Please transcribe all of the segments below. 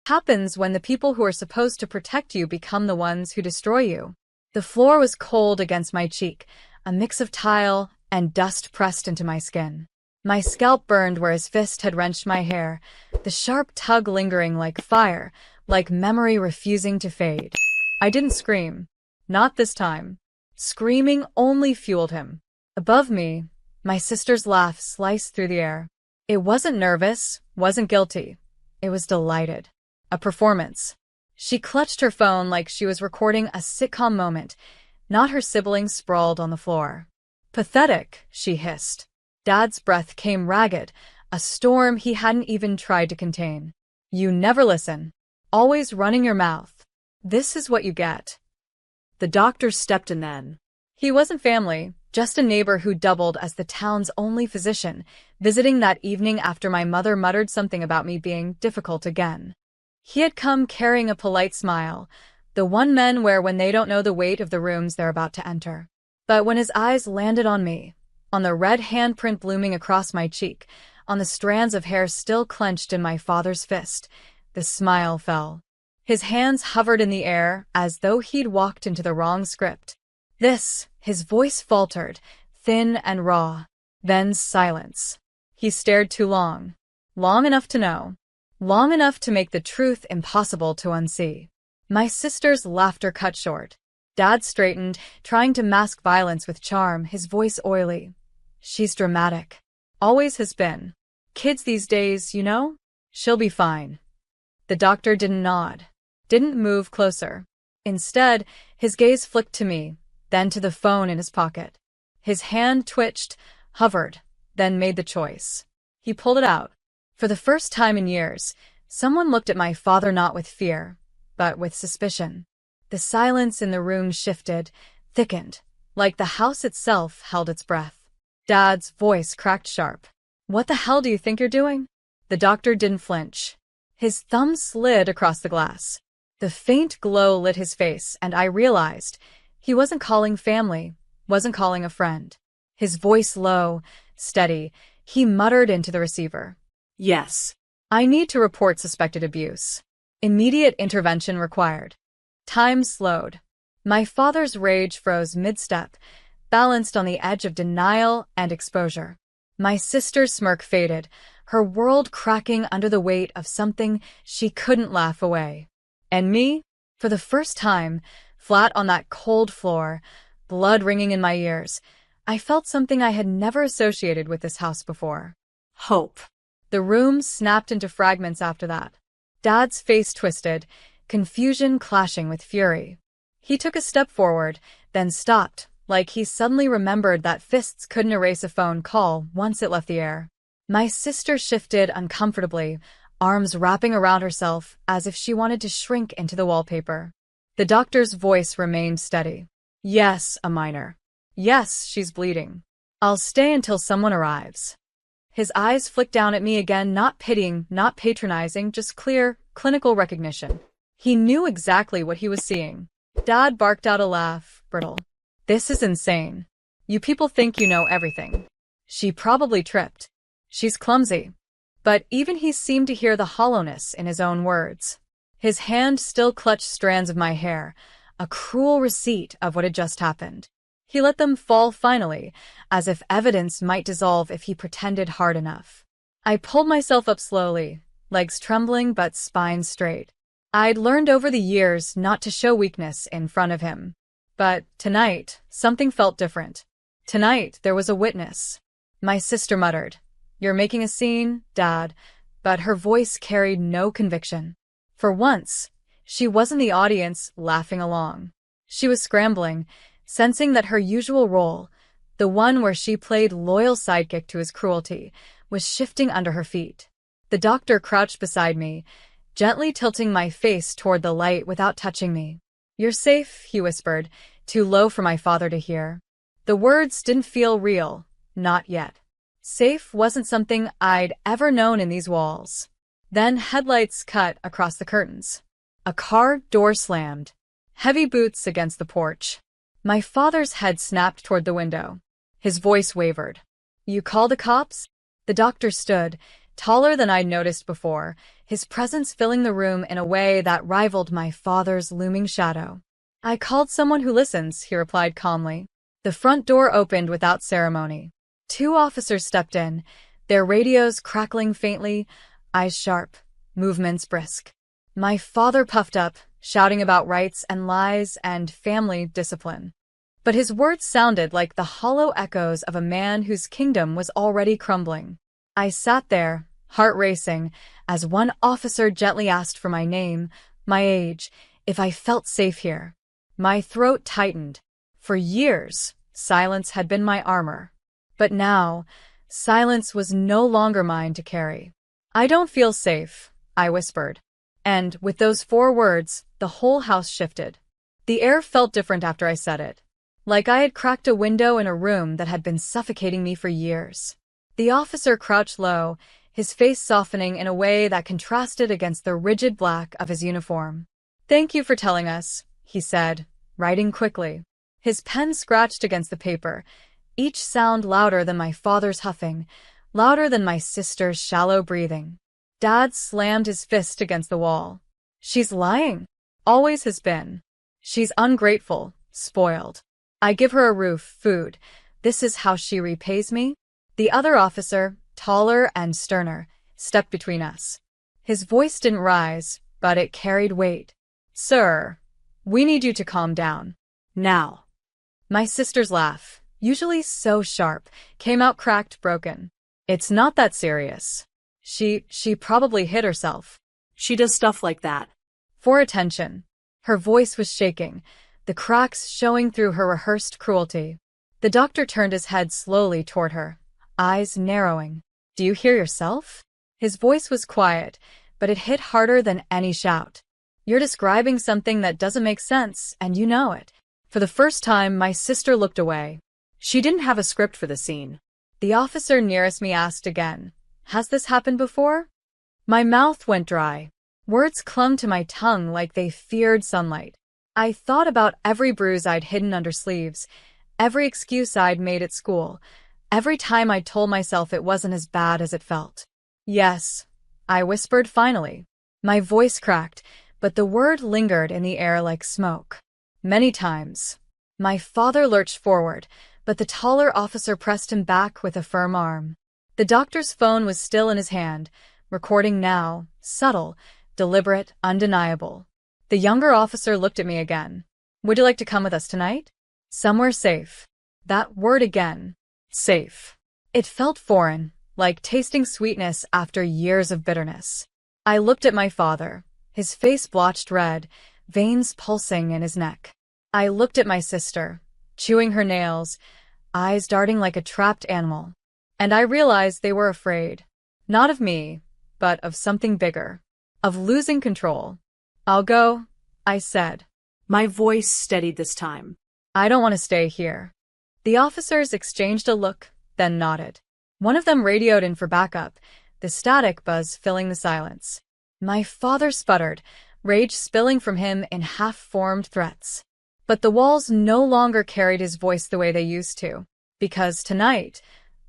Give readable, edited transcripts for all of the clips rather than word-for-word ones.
Happens when the people who are supposed to protect you become the ones who destroy you. The floor was cold against my cheek, a mix of tile and dust pressed into my skin. My scalp burned where his fist had wrenched my hair, the sharp tug lingering like fire, like memory refusing to fade. I didn't scream. Not this time. Screaming only fueled him. Above me, my sister's laugh sliced through the air. It wasn't nervous, wasn't guilty. It was delighted. A performance. She clutched her phone like she was recording a sitcom moment, not her siblings sprawled on the floor. Pathetic, she hissed. Dad's breath came ragged, a storm he hadn't even tried to contain. You never listen. Always running your mouth. This is what you get. The doctor stepped in then. He wasn't family, just a neighbor who doubled as the town's only physician, visiting that evening after my mother muttered something about me being difficult again. He had come carrying a polite smile, the one men wear when they don't know the weight of the rooms they're about to enter. But when his eyes landed on me, on the red handprint blooming across my cheek, on the strands of hair still clenched in my father's fist, the smile fell. His hands hovered in the air as though he'd walked into the wrong script. His voice faltered, thin and raw. Then silence. He stared too long. Long enough to know. Long enough to make the truth impossible to unsee. My sister's laughter cut short. Dad straightened, trying to mask violence with charm, his voice oily. She's dramatic. Always has been. Kids these days, you know? She'll be fine. The doctor didn't nod. Didn't move closer. Instead, his gaze flicked to me, then to the phone in his pocket. His hand twitched, hovered, then made the choice. He pulled it out. For the first time in years, someone looked at my father not with fear, but with suspicion. The silence in the room shifted, thickened, like the house itself held its breath. Dad's voice cracked sharp. What the hell do you think you're doing? The doctor didn't flinch. His thumb slid across the glass. The faint glow lit his face, and I realized he wasn't calling family, wasn't calling a friend. His voice low, steady, he muttered into the receiver. Yes. I need to report suspected abuse. Immediate intervention required. Time slowed. My father's rage froze mid-step, balanced on the edge of denial and exposure. My sister's smirk faded, her world cracking under the weight of something she couldn't laugh away. And me, for the first time, flat on that cold floor, blood ringing in my ears, I felt something I had never associated with this house before. Hope. The room snapped into fragments after that. Dad's face twisted, confusion clashing with fury. He took a step forward, then stopped, like he suddenly remembered that fists couldn't erase a phone call once it left the air. My sister shifted uncomfortably, arms wrapping around herself as if she wanted to shrink into the wallpaper. The doctor's voice remained steady. Yes, a minor. Yes, she's bleeding. I'll stay until someone arrives. His eyes flicked down at me again, not pitying, not patronizing, just clear, clinical recognition. He knew exactly what he was seeing. Dad barked out a laugh, brittle. This is insane. You people think you know everything. She probably tripped. She's clumsy. But even he seemed to hear the hollowness in his own words. His hand still clutched strands of my hair, a cruel receipt of what had just happened. He let them fall finally, as if evidence might dissolve if he pretended hard enough. I pulled myself up slowly, legs trembling but spine straight. I'd learned over the years not to show weakness in front of him. But tonight, something felt different. Tonight, there was a witness. My sister muttered, "You're making a scene, Dad," but her voice carried no conviction. For once, she wasn't the audience laughing along. She was scrambling, sensing that her usual role, the one where she played loyal sidekick to his cruelty, was shifting under her feet. The doctor crouched beside me, gently tilting my face toward the light without touching me. "You're safe," he whispered, too low for my father to hear. The words didn't feel real, not yet. Safe wasn't something I'd ever known in these walls. Then headlights cut across the curtains. A car door slammed. Heavy boots against the porch. My father's head snapped toward the window. His voice wavered. "You call the cops?" The doctor stood, taller than I'd noticed before, his presence filling the room in a way that rivaled my father's looming shadow. "I called someone who listens," he replied calmly. The front door opened without ceremony. Two officers stepped in, their radios crackling faintly, eyes sharp, movements brisk. My father puffed up, shouting about rights and lies and family discipline. But his words sounded like the hollow echoes of a man whose kingdom was already crumbling. I sat there, heart racing, as one officer gently asked for my name, my age, if I felt safe here. My throat tightened. For years, silence had been my armor. But now, silence was no longer mine to carry. "I don't feel safe," I whispered. And with those 4 words, the whole house shifted. The air felt different after I said it, like I had cracked a window in a room that had been suffocating me for years. The officer crouched low, his face softening in a way that contrasted against the rigid black of his uniform. "Thank you for telling us," he said, writing quickly. His pen scratched against the paper, each sound louder than my father's huffing, louder than my sister's shallow breathing. Dad slammed his fist against the wall. "She's lying. Always has been. She's ungrateful, spoiled. I give her a roof, food. This is how she repays me?" The other officer, taller and sterner, stepped between us. His voice didn't rise, but it carried weight. "Sir, we need you to calm down. Now." My sister's laugh, usually so sharp, came out cracked, broken. "It's not that serious. She probably hit herself. She does stuff like that." For attention. Her voice was shaking, the cracks showing through her rehearsed cruelty. The doctor turned his head slowly toward her, eyes narrowing. "Do you hear yourself?" His voice was quiet, but it hit harder than any shout. "You're describing something that doesn't make sense, and you know it." For the first time, my sister looked away. She didn't have a script for the scene. The officer nearest me asked again, "Has this happened before?" My mouth went dry. Words clung to my tongue like they feared sunlight. I thought about every bruise I'd hidden under sleeves, every excuse I'd made at school, every time I'd told myself it wasn't as bad as it felt. "Yes," I whispered finally. My voice cracked, but the word lingered in the air like smoke. "Many times." My father lurched forward, but the taller officer pressed him back with a firm arm. The doctor's phone was still in his hand, recording now, subtle, deliberate, undeniable. The younger officer looked at me again. "Would you like to come with us tonight? Somewhere safe." That word again. Safe. It felt foreign, like tasting sweetness after years of bitterness. I looked at my father, his face blotched red, veins pulsing in his neck. I looked at my sister, chewing her nails, eyes darting like a trapped animal. And I realized they were afraid. Not of me, but of something bigger. Of losing control. "I'll go," I said. My voice steadied this time. "I don't want to stay here." The officers exchanged a look, then nodded. One of them radioed in for backup, the static buzz filling the silence. My father sputtered, rage spilling from him in half-formed threats. But the walls no longer carried his voice the way they used to, because tonight,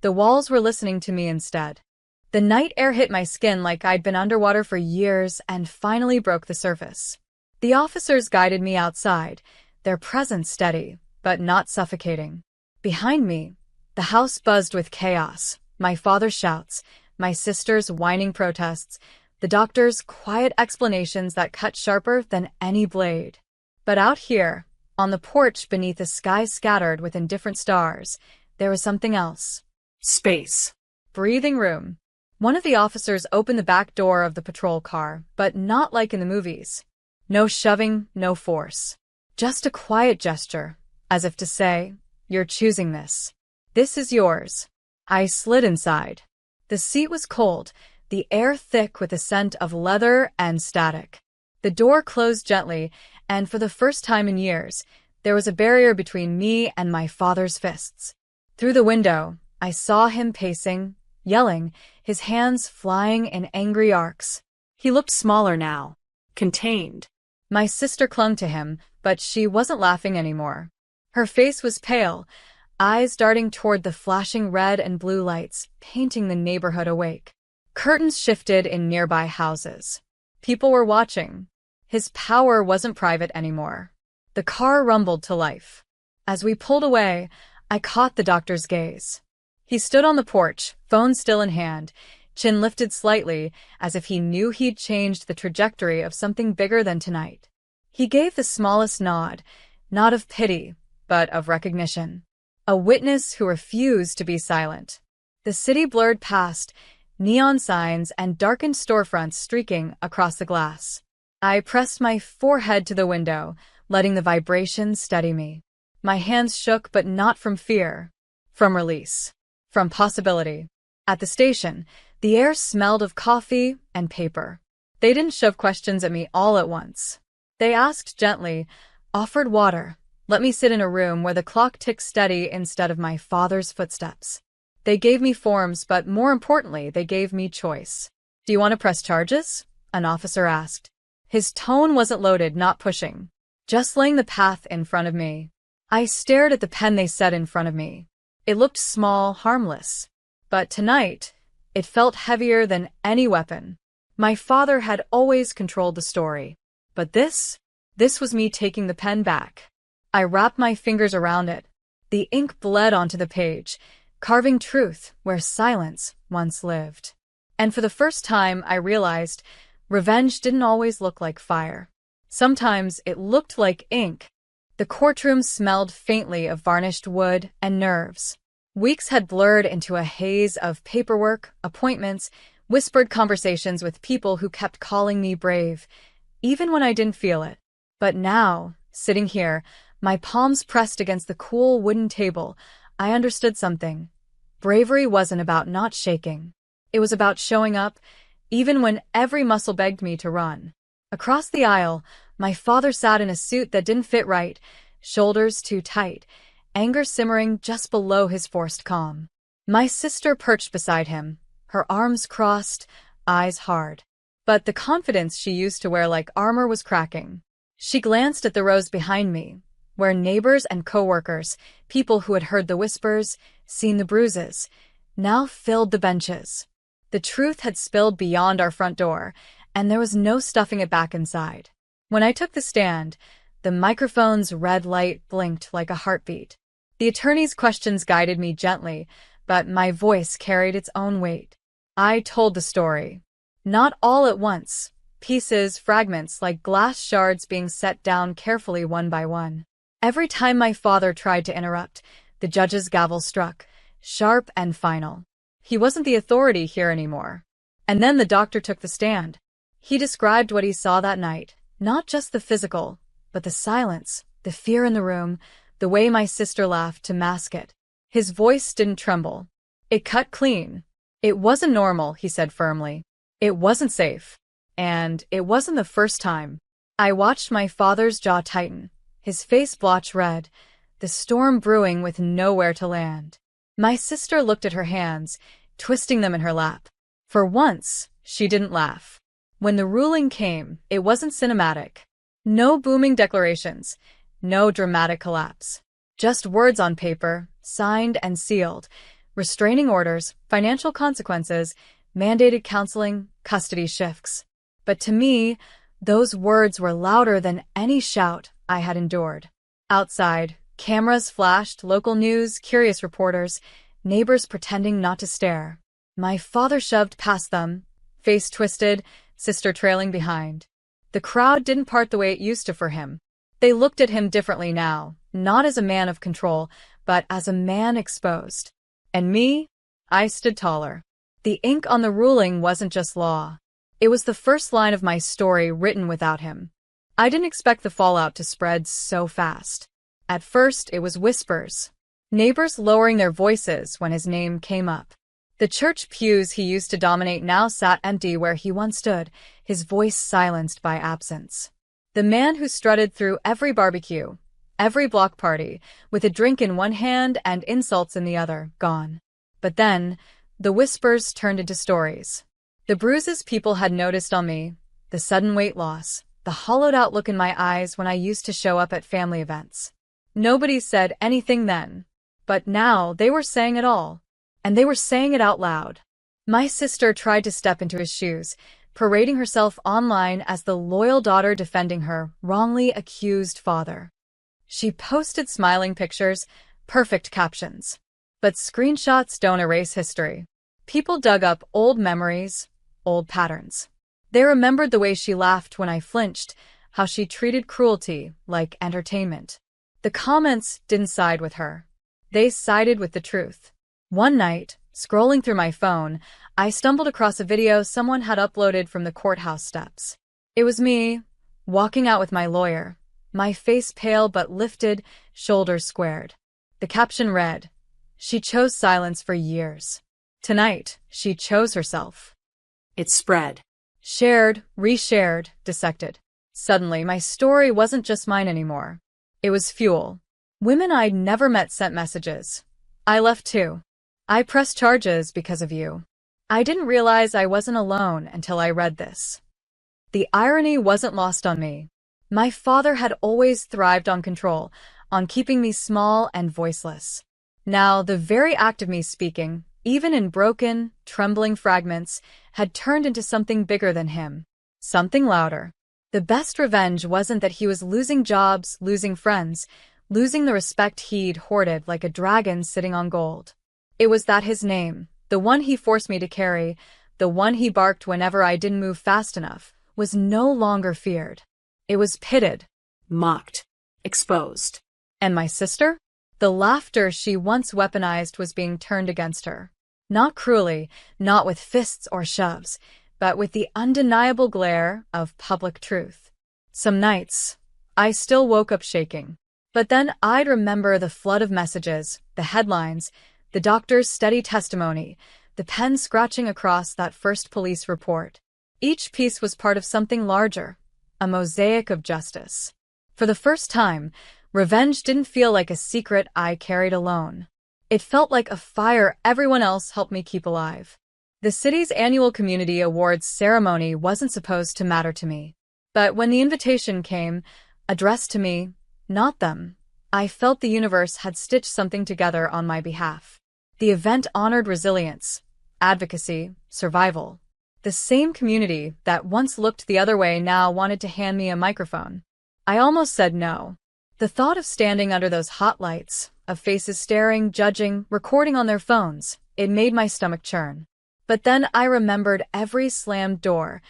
the walls were listening to me instead. The night air hit my skin like I'd been underwater for years and finally broke the surface. The officers guided me outside, their presence steady, but not suffocating. Behind me, the house buzzed with chaos, my father's shouts, my sister's whining protests, the doctor's quiet explanations that cut sharper than any blade. But out here, on the porch beneath a sky scattered with indifferent stars, there was something else. Space. Breathing room. One of the officers opened the back door of the patrol car, but not like in the movies. No shoving, no force. Just a quiet gesture, as if to say, "You're choosing this. This is yours." I slid inside. The seat was cold, the air thick with the scent of leather and static. The door closed gently, and for the first time in years, there was a barrier between me and my father's fists. Through the window, I saw him pacing, yelling, his hands flying in angry arcs. He looked smaller now, contained. My sister clung to him, but she wasn't laughing anymore. Her face was pale, eyes darting toward the flashing red and blue lights, painting the neighborhood awake. Curtains shifted in nearby houses. People were watching. His power wasn't private anymore. The car rumbled to life. As we pulled away, I caught the doctor's gaze. He stood on the porch, phone still in hand, chin lifted slightly, as if he knew he'd changed the trajectory of something bigger than tonight. He gave the smallest nod, not of pity, but of recognition. A witness who refused to be silent. The city blurred past, neon signs and darkened storefronts streaking across the glass. I pressed my forehead to the window, letting the vibrations steady me. My hands shook, but not from fear. From release. From possibility. At the station, the air smelled of coffee and paper. They didn't shove questions at me all at once. They asked gently, offered water, let me sit in a room where the clock ticked steady instead of my father's footsteps. They gave me forms, but more importantly, they gave me choice. Do you want to press charges? An officer asked. His tone wasn't loaded, not pushing. Just laying the path in front of me. I stared at the pen they set in front of me. It looked small, harmless. But tonight, it felt heavier than any weapon. My father had always controlled the story. But this was me taking the pen back. I wrapped my fingers around it. The ink bled onto the page, carving truth where silence once lived. And for the first time, I realized revenge didn't always look like fire. Sometimes it looked like ink. The courtroom smelled faintly of varnished wood and nerves. Weeks had blurred into a haze of paperwork, appointments, whispered conversations with people who kept calling me brave, even when I didn't feel it. But now, sitting here, my palms pressed against the cool wooden table, I understood something. Bravery wasn't about not shaking. It was about showing up, even when every muscle begged me to run. Across the aisle, my father sat in a suit that didn't fit right, shoulders too tight, anger simmering just below his forced calm. My sister perched beside him, her arms crossed, eyes hard. But the confidence she used to wear like armor was cracking. She glanced at the rows behind me, where neighbors and coworkers, people who had heard the whispers, seen the bruises, now filled the benches. The truth had spilled beyond our front door, and there was no stuffing it back inside. When I took the stand, the microphone's red light blinked like a heartbeat. The attorney's questions guided me gently, but my voice carried its own weight. I told the story. Not all at once. Pieces, fragments, like glass shards being set down carefully one by one. Every time my father tried to interrupt, the judge's gavel struck, sharp and final. He wasn't the authority here anymore. And then the doctor took the stand. He described what he saw that night, not just the physical, but the silence, the fear in the room, the way my sister laughed to mask it. His voice didn't tremble. It cut clean. It wasn't normal, he said firmly. It wasn't safe. And it wasn't the first time. I watched my father's jaw tighten, his face blotch red, the storm brewing with nowhere to land. My sister looked at her hands, twisting them in her lap. For once, she didn't laugh. When the ruling came, it wasn't cinematic. No booming declarations, no dramatic collapse. Just words on paper, signed and sealed, restraining orders, financial consequences, mandated counseling, custody shifts. But to me, those words were louder than any shout I had endured. Outside, cameras flashed, local news, curious reporters, neighbors pretending not to stare. My father shoved past them, face twisted, sister trailing behind. The crowd didn't part the way it used to for him. They looked at him differently now, not as a man of control, but as a man exposed. And me? I stood taller. The ink on the ruling wasn't just law. It was the first line of my story written without him. I didn't expect the fallout to spread so fast. At first, it was whispers. Neighbors lowering their voices when his name came up. The church pews he used to dominate now sat empty where he once stood, his voice silenced by absence. The man who strutted through every barbecue, every block party, with a drink in one hand and insults in the other, gone. But then, the whispers turned into stories. The bruises people had noticed on me, the sudden weight loss, the hollowed-out look in my eyes when I used to show up at family events. Nobody said anything then, but now they were saying it all. And they were saying it out loud. My sister tried to step into his shoes, parading herself online as the loyal daughter defending her wrongly accused father. She posted smiling pictures, perfect captions. But screenshots don't erase history. People dug up old memories, old patterns. They remembered the way she laughed when I flinched, how she treated cruelty like entertainment. The comments didn't side with her. They sided with the truth. One night, scrolling through my phone, I stumbled across a video someone had uploaded from the courthouse steps. It was me, walking out with my lawyer, my face pale but lifted, shoulders squared. The caption read, "She chose silence for years. Tonight, she chose herself." It spread. Shared, reshared, dissected. Suddenly, my story wasn't just mine anymore. It was fuel. Women I'd never met sent messages. "I left too. I pressed charges because of you." I didn't realize I wasn't alone until I read this. The irony wasn't lost on me. My father had always thrived on control, on keeping me small and voiceless. Now, the very act of me speaking, even in broken, trembling fragments, had turned into something bigger than him. Something louder. The best revenge wasn't that he was losing jobs, losing friends, losing the respect he'd hoarded like a dragon sitting on gold. It was that his name, the one he forced me to carry, the one he barked whenever I didn't move fast enough, was no longer feared. It was pitted. Mocked. Exposed. And my sister? The laughter she once weaponized was being turned against her. Not cruelly, not with fists or shoves, but with the undeniable glare of public truth. Some nights, I still woke up shaking. But then I'd remember the flood of messages, the headlines, the doctor's steady testimony, the pen scratching across that first police report. Each piece was part of something larger, a mosaic of justice. For the first time, revenge didn't feel like a secret I carried alone. It felt like a fire everyone else helped me keep alive. The city's annual community awards ceremony wasn't supposed to matter to me. But when the invitation came, addressed to me, not them, I felt the universe had stitched something together on my behalf. The event honored resilience, advocacy, survival. The same community that once looked the other way now wanted to hand me a microphone. I almost said no. The thought of standing under those hot lights, of faces staring, judging, recording on their phones, it made my stomach churn. But then I remembered every slammed door,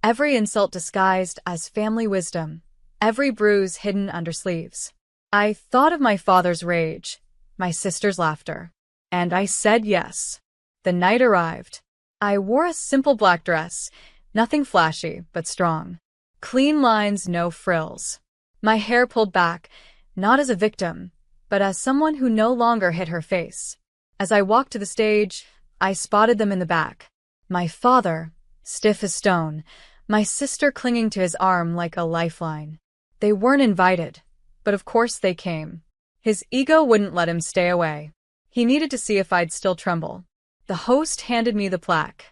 every insult disguised as family wisdom, every bruise hidden under sleeves. I thought of my father's rage, my sister's laughter, and I said yes. The night arrived. I wore a simple black dress, nothing flashy, but strong. Clean lines, no frills. My hair pulled back, not as a victim, but as someone who no longer hid her face. As I walked to the stage, I spotted them in the back. My father, stiff as stone, my sister clinging to his arm like a lifeline. They weren't invited, but of course they came. His ego wouldn't let him stay away. He needed to see if I'd still tremble. The host handed me the plaque.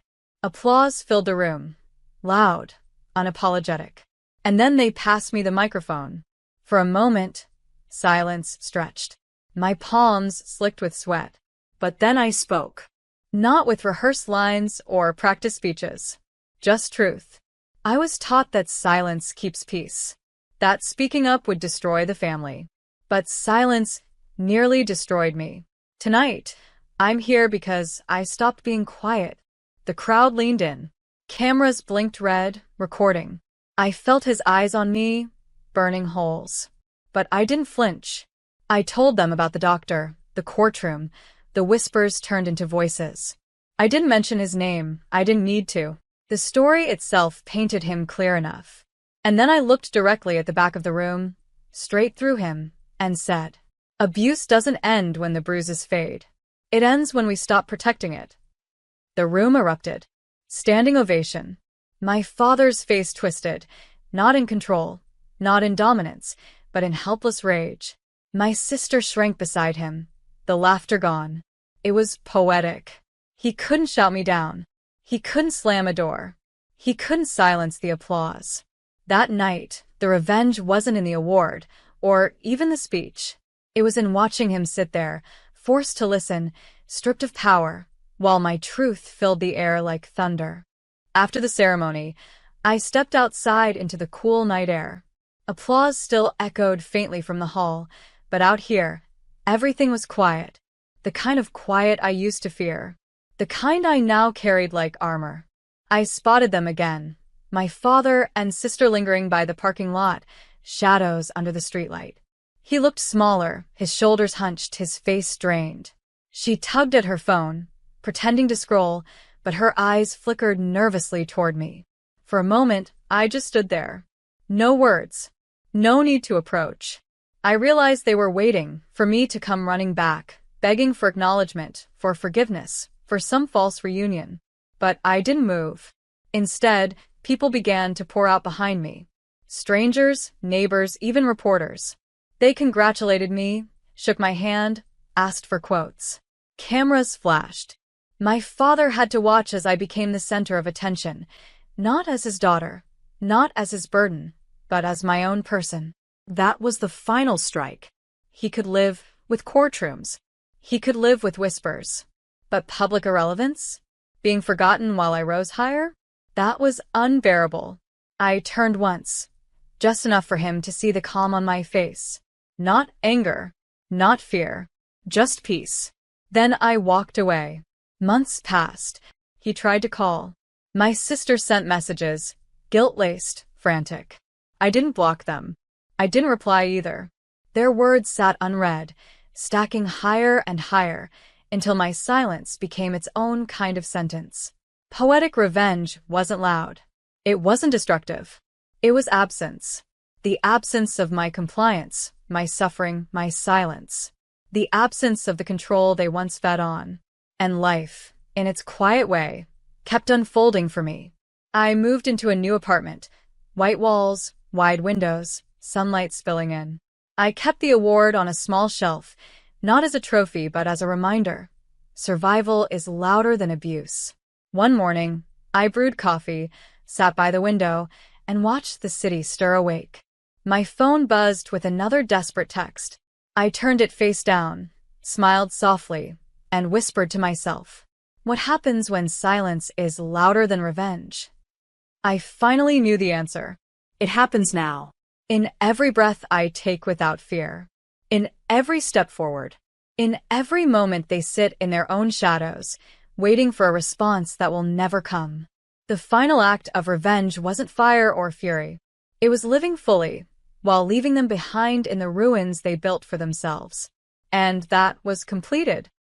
Applause filled the room. Loud, unapologetic. And then they passed me the microphone. For a moment, silence stretched. My palms slicked with sweat. But then I spoke. Not with rehearsed lines or practice speeches. Just truth. I was taught that silence keeps peace. That speaking up would destroy the family. But silence nearly destroyed me. Tonight, I'm here because I stopped being quiet. The crowd leaned in. Cameras blinked red, recording. I felt his eyes on me, burning holes. But I didn't flinch. I told them about the doctor, the courtroom. The whispers turned into voices. I didn't mention his name. I didn't need to. The story itself painted him clear enough. And then I looked directly at the back of the room, straight through him, and said, "Abuse doesn't end when the bruises fade. It ends when we stop protecting it." The room erupted. Standing ovation. My father's face twisted, not in control, not in dominance, but in helpless rage. My sister shrank beside him, the laughter gone. It was poetic. He couldn't shout me down. He couldn't slam a door. He couldn't silence the applause. That night, the revenge wasn't in the award, or even the speech. It was in watching him sit there, forced to listen, stripped of power, while my truth filled the air like thunder. After the ceremony, I stepped outside into the cool night air. Applause still echoed faintly from the hall, but out here, everything was quiet. The kind of quiet I used to fear. The kind I now carried like armor. I spotted them again. My father and sister lingering by the parking lot, shadows under the streetlight. He looked smaller, his shoulders hunched, his face drained. She tugged at her phone, pretending to scroll, but her eyes flickered nervously toward me. For a moment, I just stood there. No words. No need to approach. I realized they were waiting for me to come running back, begging for acknowledgement, for forgiveness, for some false reunion. But I didn't move. Instead, people began to pour out behind me. Strangers, neighbors, even reporters. They congratulated me, shook my hand, asked for quotes. Cameras flashed. My father had to watch as I became the center of attention, not as his daughter, not as his burden, but as my own person. That was the final strike. He could live with courtrooms. He could live with whispers. But public irrelevance? Being forgotten while I rose higher? That was unbearable. I turned once, just enough for him to see the calm on my face. Not anger, not fear, just peace. Then I walked away. Months passed. He tried to call. My sister sent messages, guilt-laced, frantic. I didn't block them. I didn't reply either. Their words sat unread, stacking higher and higher, until my silence became its own kind of sentence. Poetic revenge wasn't loud. It wasn't destructive. It was absence. The absence of my compliance, my suffering, my silence. The absence of the control they once fed on. And life, in its quiet way, kept unfolding for me. I moved into a new apartment. White walls, wide windows, sunlight spilling in. I kept the award on a small shelf, not as a trophy but as a reminder. Survival is louder than abuse. One morning, I brewed coffee, sat by the window, and watched the city stir awake. My phone buzzed with another desperate text. I turned it face down, smiled softly, and whispered to myself, what happens when silence is louder than revenge? I finally knew the answer. It happens now. In every breath I take without fear. In every step forward. In every moment they sit in their own shadows, waiting for a response that will never come. The final act of revenge wasn't fire or fury. It was living fully, while leaving them behind in the ruins they built for themselves. And that was completed.